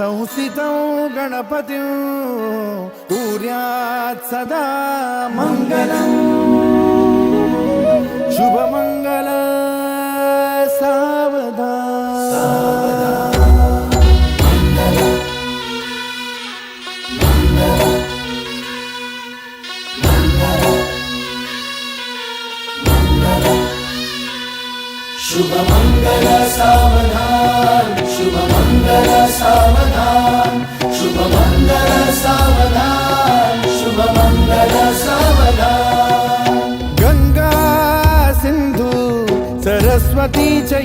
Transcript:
संस्थितौ गणपतिं कुर्यात् सदा मङ्गलम् शुभमङ्गल सावधान शुभमङ्गल सावधान शुभमङ्गल सावधान शुभमङ्गल सावधान शुभमङ्गल सावधान गंगा सिंधु सरस्वती च